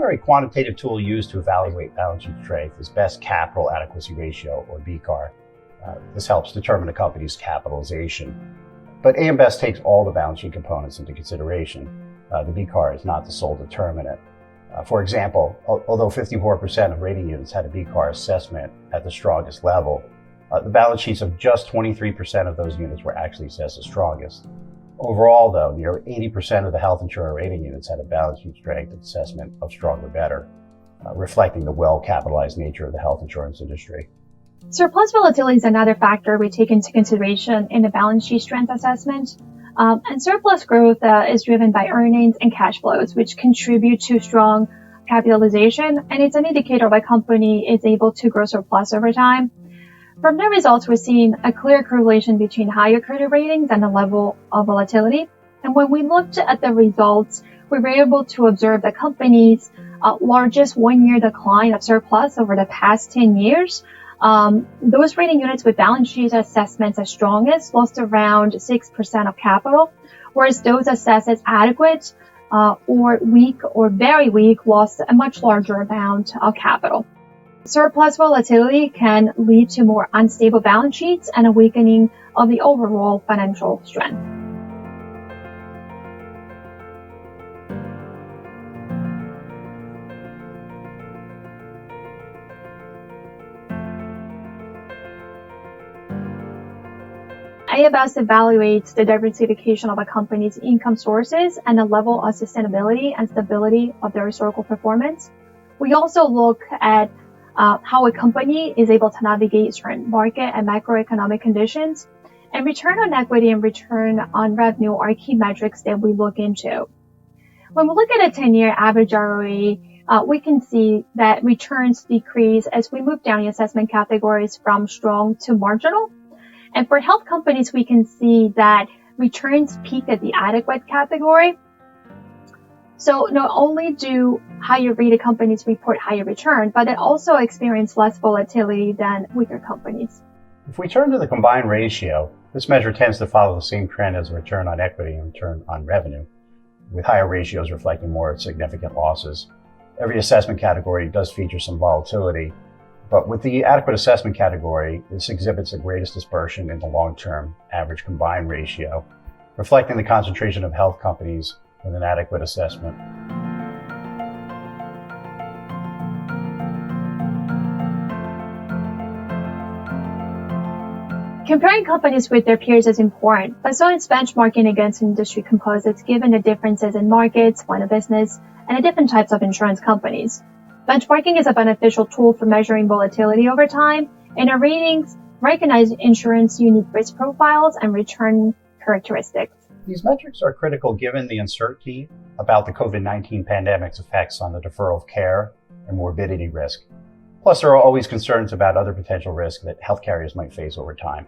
primary quantitative tool used to evaluate balance sheet strength is Best Capital Adequacy Ratio, or BCAR. This helps determine a company's capitalization. But AM Best takes all the balance sheet components into consideration. The BCAR is not the sole determinant. For example, although 54% of rating units had a BCAR assessment at the strongest level, the balance sheets of just 23% of those units were actually assessed as strongest. Overall, though, nearly 80% of the health insurer rating units had a balance sheet strength assessment of strong or better, reflecting the well-capitalized nature of the health insurance industry. Surplus volatility is another factor we take into consideration in the balance sheet strength assessment. And surplus growth is driven by earnings and cash flows, which contribute to strong capitalization, and it's an indicator of a company is able to grow surplus over time. From the results, we're seeing a clear correlation between higher credit ratings and the level of volatility. And when we looked at the results, we were able to observe the company's largest one-year decline of surplus over the past 10 years. Those rating units with balance sheet assessments as strongest lost around 6% of capital, whereas those assessed as adequate or weak or very weak lost a much larger amount of capital. Surplus volatility can lead to more unstable balance sheets and a weakening of the overall financial strength. AM Best evaluates the diversification of a company's income sources and the level of sustainability and stability of their historical performance. We also look at how a company is able to navigate certain market and macroeconomic conditions. And return on equity and return on revenue are key metrics that we look into. When we look at a 10-year average ROE, we can see that returns decrease as we move down the assessment categories from strong to marginal. And for health companies, we can see that returns peak at the adequate category. So not only do higher rated companies report higher return, but they also experience less volatility than weaker companies. If we turn to the combined ratio, this measure tends to follow the same trend as return on equity and return on revenue, with higher ratios reflecting more significant losses. Every assessment category does feature some volatility, but with the adequate assessment category, this exhibits the greatest dispersion in the long-term average combined ratio, reflecting the concentration of health companies with an adequate assessment. Comparing companies with their peers is important, but so is benchmarking against industry composites given the differences in markets, line of business, and the different types of insurance companies. Benchmarking is a beneficial tool for measuring volatility over time, and our ratings recognize insurance unique risk profiles and return characteristics. These metrics are critical given the uncertainty about the COVID-19 pandemic's effects on the deferral of care and morbidity risk. Plus, there are always concerns about other potential risks that health carriers might face over time.